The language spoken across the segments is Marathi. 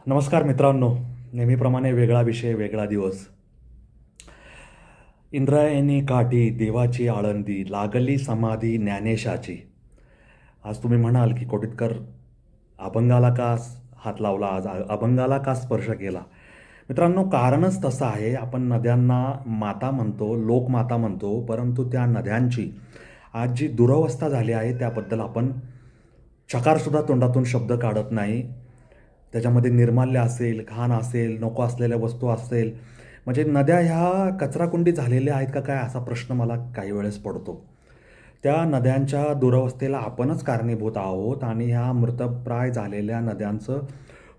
नमस्कार मित्रांनो, नेहमीप्रमाणे वेगळा विषय वेगळा दिवस. इंद्रायणी काठी देवाची आळंदी लागली समाधी ज्ञानेशाची. आज तुम्ही म्हणाल की कोटीतकर अभंगाला का हात लावला, आज अभंगाला का स्पर्श केला. मित्रांनो, कारणच तसं आहे. आपण नद्यांना माता म्हणतो, लोकमाता म्हणतो, परंतु त्या नद्यांची आज जी दुरवस्था झाली आहे त्याबद्दल आपण चकारसुद्धा तोंडातून शब्द काढत नाही. त्याच्यामध्ये निर्माल्य असेल, घाण असेल, नको असलेल्या वस्तू असेल, म्हणजे नद्या ह्या कचराकुंडी झालेल्या आहेत का काय, असा प्रश्न मला काही वेळेस पडतो. त्या नद्यांच्या दुरवस्थेला आपणच कारणीभूत आहोत आणि ह्या मृतप्राय झालेल्या नद्यांचं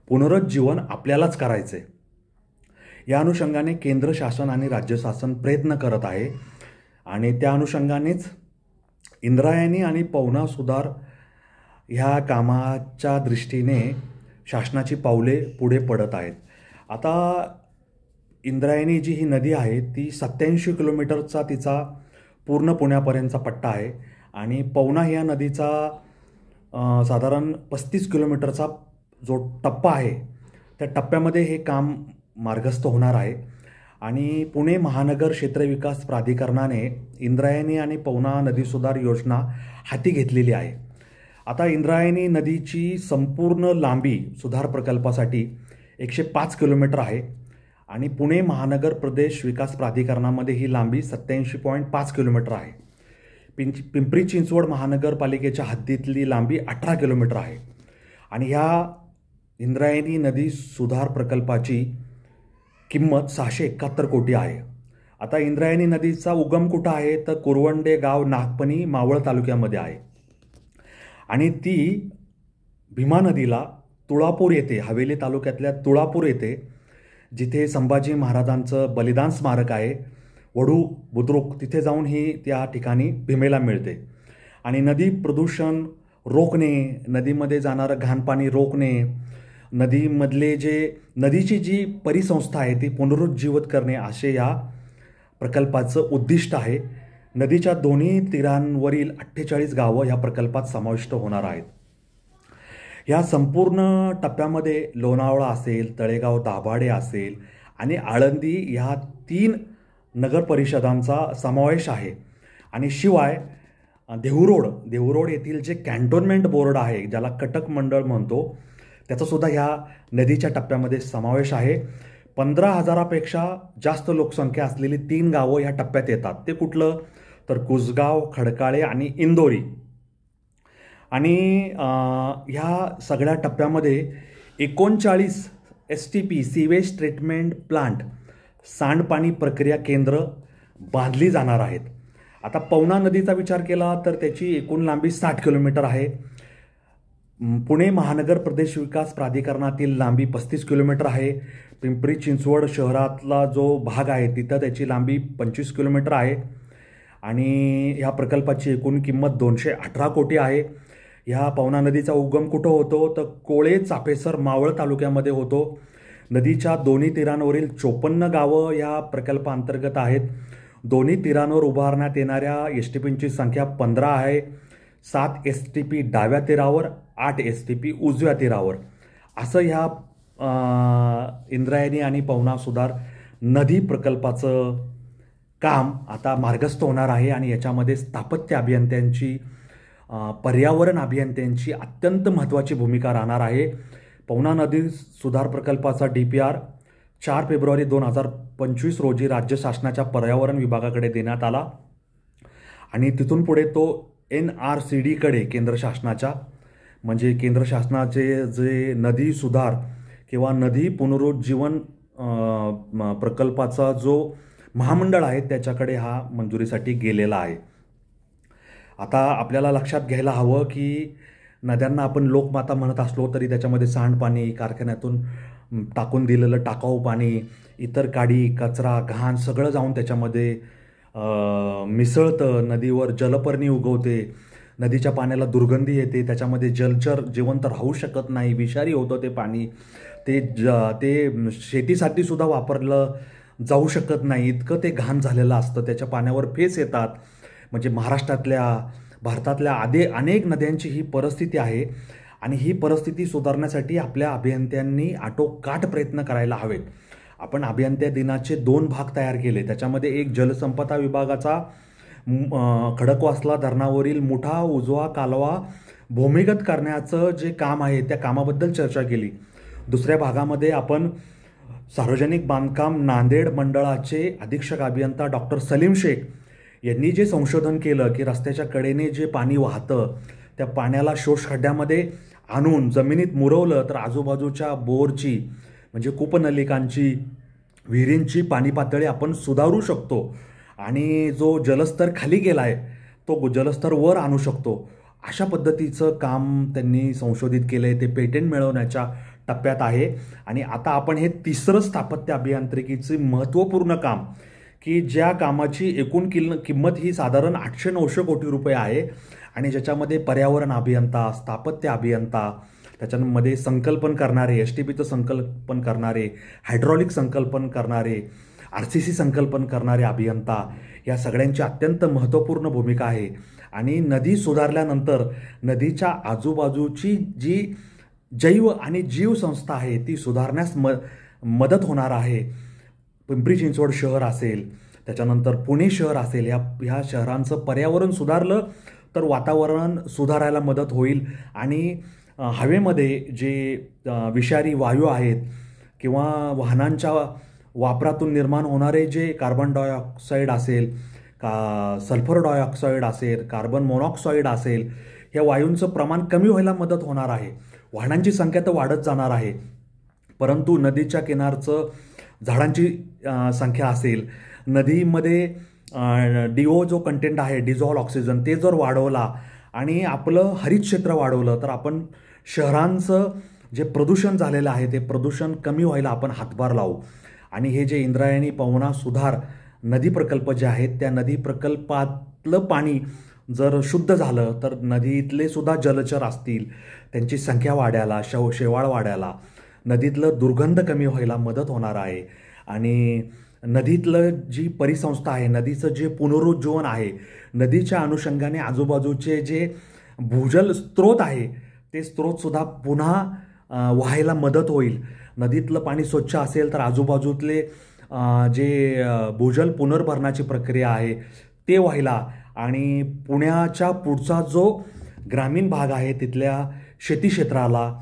पुनरुज्जीवन आपल्यालाच करायचं आहे. या अनुषंगाने केंद्र शासन आणि राज्य शासन प्रयत्न करत आहे आणि त्या अनुषंगानेच इंद्रायणी आणि पवना सुधार ह्या कामाच्या दृष्टीने शासनाची पावले पुढे पडत आहेत. आता इंद्रायणी जी ही नदी आहे ती 87 किलोमीटरचा तिचा पूर्ण पुण्यापर्यंतचा पट्टा आहे आणि पवना ह्या नदीचा साधारण 35 किलोमीटरचा जो टप्पा आहे त्या टप्प्यामध्ये हे काम मार्गस्थ होणार आहे. आणि पुणे महानगर क्षेत्र विकास प्राधिकरणाने इंद्रायणी आणि पवना नदी सुधार योजना हाती घेतलेली आहे. आता इंद्रायणी नदीची संपूर्ण लांबी सुधार प्रकल्पासाठी 105 किलोमीटर आहे आणि पुणे महानगर प्रदेश विकास प्राधिकरणामध्ये ही लांबी 87.5 किलोमीटर आहे. पिंपरी चिंचवड महानगरपालिकेच्या हद्दीतली लांबी 18 किलोमीटर आहे आणि ह्या इंद्रायणी नदी सुधार प्रकल्पाची किंमत 671 कोटी आहे. आता इंद्रायणी नदीचा उगम कुठं आहे तर कुरवंडे गाव नागपणी मावळ तालुक्यामध्ये आहे आणि ती भीमा नदीला तुळापूर येथे, हवेली तालुक्यातल्या तुळापूर येथे, जिथे संभाजी महाराजांचं बलिदान स्मारक आहे वडू बुद्रुक, तिथे जाऊन ही त्या ठिकाणी भीमेला मिळते. आणि नदी प्रदूषण रोखणे, नदीमध्ये जाणारं घाणपाणी रोखणे, नदीमधले नदीची जी परिसंस्था आहे ती पुनरुज्जीवित करणे असे या प्रकल्पाचं उद्दिष्ट आहे. नदीच्या दोन्ही तीरांवरील 48 गावं ह्या प्रकल्पात समाविष्ट होणार आहेत. ह्या संपूर्ण टप्प्यामध्ये लोणावळा असेल, तळेगाव दाभाडे असेल आणि आळंदी ह्या 3 नगर परिषदांचा समावेश आहे. आणि शिवाय देहूरोड येथील जे कॅन्टोन्मेंट बोर्ड आहे, ज्याला कटक मंडळ म्हणतो, त्याचासुद्धा ह्या नदीच्या टप्प्यामध्ये समावेश आहे. 15,000पेक्षा जास्त लोकसंख्या असलेली 3 गावं ह्या टप्प्यात येतात. ते कुठलं तर कुसगाव, खडकाळे आणि इंदोरी. आणि ह्या सगळ्या टप्प्यामध्ये 39 STP सीवेज ट्रीटमेंट प्लांट, सांडपाणी प्रक्रिया केंद्र बांधली जाणार आहेत. आता पवना नदीचा विचार केला तर त्याची एकूण लांबी 60 किलोमीटर आहे. पुणे महानगर प्रदेश विकास प्राधिकरणातील लांबी 35 किलोमीटर आहे. पिंपरी चिंचवड शहरातला जो भाग आहे तिथं त्याची लांबी 25 किलोमीटर आहे आणि ह्या प्रकल्पाची एकूण किंमत 218 कोटी आहे. ह्या पवना नदीचा उगम कुठं होतो तर कोळे चापेसर मावळ तालुक्यामध्ये होतो. नदीच्या दोन्ही तीरांवरील 54 गावं या प्रकल्पाअंतर्गत आहेत. दोन्ही तीरांवर उभारण्यात येणाऱ्या STPची संख्या 15 आहे. 7 STP डाव्या तीरावर, 8 STP उजव्या तीरावर, असं ह्या इंद्रायणी आणि पवना सुधार नदी प्रकल्पाचं काम आता मार्गस्थ होणार आहे. आणि याच्यामध्ये स्थापत्य अभियंत्यांची, पर्यावरण अभियंत्यांची अत्यंत महत्त्वाची भूमिका राहणार आहे. पवना नदी सुधार प्रकल्पाचा DPR 4 फेब्रुवारी 2025 रोजी राज्य शासनाच्या पर्यावरण विभागाकडे देण्यात आला आणि तिथून पुढे तो NRCDकडे, केंद्र शासनाच्या, म्हणजे केंद्र शासनाचे जे नदी सुधार किंवा नदी पुनरुज्जीवन प्रकल्पाचा जो महामंडळ आहे त्याच्याकडे हा मंजुरीसाठी गेलेला आहे. आता आपल्याला लक्षात घ्यायला हवं की नद्यांना आपण लोकमाता म्हणत असलो तरी त्याच्यामध्ये सांडपाणी, कारखान्यातून टाकून दिलेलं टाकाऊ पाणी, इतर काडी, कचरा, घाण सगळं जाऊन त्याच्यामध्ये मिसळतं. नदीवर जलपर्णी उगवते, नदीच्या पाण्याला दुर्गंधी येते, त्याच्यामध्ये जलचर जिवंत राहू शकत नाही, विषारी होतं ते पाणी. ते शेतीसाठी सुद्धा वापरलं जाऊ शकत नाही, इतकं ते घाण झालेलं असतं. त्याच्या पाण्यावर फेस येतात. म्हणजे महाराष्ट्रातल्या, भारतातल्या अनेक नद्यांची ही परिस्थिती आहे आणि ही परिस्थिती सुधारण्यासाठी आपल्या अभियंत्यांनी आटोकाट प्रयत्न करायला हवेत. आपण अभियंता दिनाचे 2 भाग तयार केले. त्याच्यामध्ये एक जलसंपदा विभागाचा खडकवासला धरणावरील मुठा उजवा कालवा भूमिगत करण्याचं जे काम आहे त्या कामाबद्दल चर्चा केली. दुसऱ्या भागामध्ये आपण सार्वजनिक बांधकाम नांदेड मंडळाचे अधीक्षक अभियंता डॉक्टर सलीम शेख यांनी जे संशोधन केलं की रस्त्याच्या कडेने जे पाणी वाहतं त्या पाण्याला शोषखड्ड्यामध्ये आणून जमिनीत मुरवलं तर आजूबाजूच्या बोरची म्हणजे कूपनलिकांची विहिरींची पाणी पातळी आपण सुधारू शकतो आणि जो जलस्तर खाली गेला आहे तो जलस्तर वर आणू शकतो. अशा पद्धतीचं काम त्यांनी संशोधित केलं आहे. ते पेटंट मिळवण्याच्या टप्प्यात आहे. आणि आता आपण हे तिसरं स्थापत्य अभियांत्रिकीचे महत्त्वपूर्ण काम की ज्या कामाची एकूण किंमत ही साधारण 800-900 कोटी रुपये आहे आणि ज्याच्यामध्ये पर्यावरण अभियंता, स्थापत्य अभियंता, त्याच्यामध्ये संकल्पन करणारे, STPचं संकल्पन करणारे, हायड्रॉलिक संकल्पन करणारे, RCC संकल्पन करणारे अभियंता या सगळ्यांची अत्यंत महत्त्वपूर्ण भूमिका आहे. आणि नदी सुधारल्यानंतर नदीच्या आजूबाजूची जी जैव आणि जीवसंस्था आहे ती सुधारण्यास मदत होणार आहे. पिंपरी चिंचवड शहर असेल, त्याच्यानंतर पुणे शहर असेल, ह्या शहरांचं पर्यावरण सुधारलं तर वातावरण सुधारायला मदत होईल आणि हवेमध्ये जे विषारी वायू आहेत किंवा वाहनांच्या वापरातून निर्माण होणारे जे कार्बन डायऑक्साईड असेल, सल्फर डायऑक्साईड असेल, कार्बन मोनॉक्साईड असेल, या वायूंचं प्रमाण कमी व्हायला मदत होणार आहे. वाहनांची संख्या तर वाढत जाणार आहे परंतु नदीच्या किनारचं झाडांची संख्या असेल, नदीमध्ये DO जो कंटेंट आहे डिझॉल्व्ह ऑक्सिजन ते जर वाढवला आणि आपलं हरित क्षेत्र वाढवलं तर आपण शहरांचं जे प्रदूषण झालेलं आहे ते प्रदूषण कमी व्हायला आपण हातभार लावू. आणि हे जे इंद्रायणी पवना सुधार नदी प्रकल्प जे आहेत त्या नदी प्रकल्पातलं पाणी जर शुद्ध झालं तर नदीतले सुद्धा जलचर असतील त्यांची संख्या वाढायला, शेवाळ वाढायला, नदीतलं दुर्गंध कमी व्हायला मदत होणार आहे. आणि नदीतलं जी परिसंस्था आहे, नदीचं जे पुनरुज्जीवन आहे, नदीच्या अनुषंगाने आजूबाजूचे जे भूजल स्रोत आहे ते स्रोतसुद्धा पुन्हा व्हायला मदत होईल. नदीतलं पाणी स्वच्छ असेल तर आजूबाजूतले जे भूजल पुनर्भरणाची प्रक्रिया आहे ते व्हायला आणि पुण्याच्या पुढचा जो ग्रामीण भाग आहे तिथल्या शेती क्षेत्राला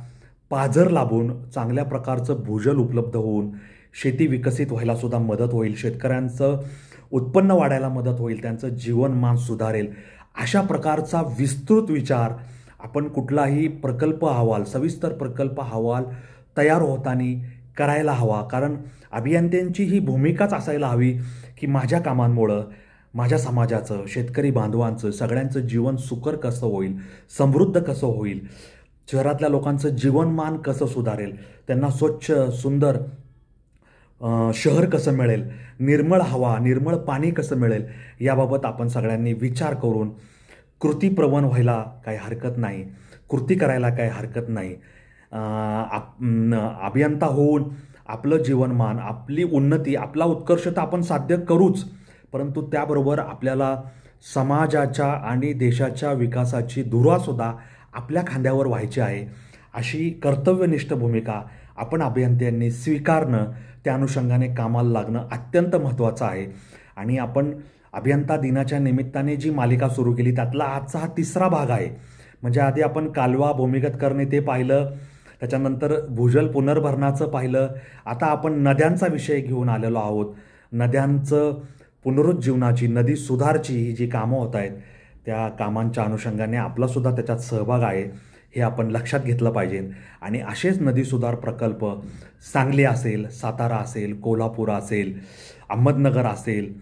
पाझर लाभून चांगल्या प्रकारचं भूजल उपलब्ध होऊन शेती विकसित व्हायला सुद्धा मदत होईल. शेतकऱ्यांचं उत्पन्न वाढायला मदत होईल, त्यांचं जीवनमान सुधारेल. अशा प्रकारचा विस्तृत विचार आपण कुठलाही प्रकल्प अहवाल, सविस्तर प्रकल्प अहवाल तयार होताना करायला हवा. कारण अभियंत्यांची ही भूमिकाच असायला हवी की माझ्या कामांमुळं माझ्या समाजाचं, शेतकरी बांधवांचं, सगळ्यांचं जीवन सुकर कसं होईल, समृद्ध कसं होईल, शहरातल्या लोकांचं जीवनमान कसं सुधारेल, त्यांना स्वच्छ सुंदर शहर कसं मिळेल, निर्मळ हवा, निर्मळ पाणी कसं मिळेल, याबाबत आपण सगळ्यांनी विचार करून कृतीप्रवण व्हायला काही हरकत नाही, कृती करायला काही हरकत नाही. अभियंता होऊन आपलं जीवनमान, आपली उन्नती, आपला उत्कर्ष तर आपण साध्य करूच, परंतु त्याबरोबर आपल्याला समाजाच्या आणि देशाच्या विकासाची धुरासुद्धा आपल्या खांद्यावर व्हायची आहे. अशी कर्तव्यनिष्ठ भूमिका आपण अभियंत्यांनी स्वीकारणं, त्या अनुषंगाने कामाला लागणं अत्यंत महत्त्वाचं आहे. आणि आपण अभियंता दिनाच्या निमित्ताने जी मालिका सुरू केली त्यातला आजचा हा 3रा भाग आहे. म्हणजे आधी आपण कालवा भूमिगत करणे ते पाहिलं, त्याच्यानंतर भूजल पुनर्भरणाचं पाहिलं, आता आपण नद्यांचा विषय घेऊन आलेलो आहोत. नद्यांचं पुनरुज्जीवनाची, नदी सुधारची ही जी कामं होत आहेत त्या कामांच्या अनुषंगाने आपलासुद्धा त्याच्यात सहभाग आहे हे आपण लक्षात घेतलं पाहिजे. आणि असेच नदी सुधार प्रकल्प सांगली असेल, सातारा असेल, कोल्हापूर असेल, अहमदनगर असेल,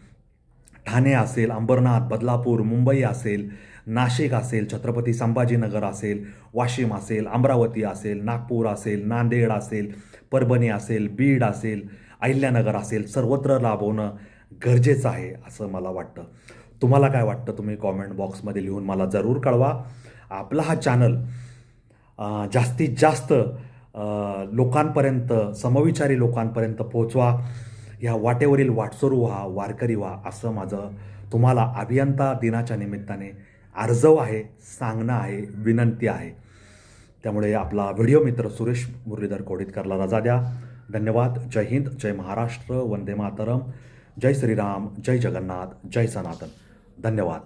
ठाणे असेल, अंबरनाथ, बदलापूर, मुंबई असेल, नाशिक असेल, छत्रपती संभाजीनगर असेल, वाशिम असेल, अमरावती असेल, नागपूर असेल, नांदेड असेल, परभणी असेल, बीड असेल, अहिल्यानगर असेल, सर्वत्र राबवणं गरजेचं आहे असं मला वाटतं. तुम्हाला काय वाटतं तुम्ही कॉमेंट बॉक्समध्ये लिहून मला जरूर कळवा. आपला हा चॅनल जास्तीत जास्त लोकांपर्यंत, समविचारी लोकांपर्यंत पोहोचवा. या वाटेवरील वाटसरू व्हा, वारकरी व्हा असं माझं तुम्हाला अभियंता दिनाच्या निमित्ताने आर्जव आहे, सांगणं आहे, विनंती आहे. त्यामुळे आपला व्हिडिओ मित्र सुरेश मुरलीधर कोडितकरला रजा द्या. धन्यवाद. जय हिंद, जय महाराष्ट्र, वंदे मातरम, जय श्रीराम, जय जगन्नाथ, जय सनातन. धन्यवाद.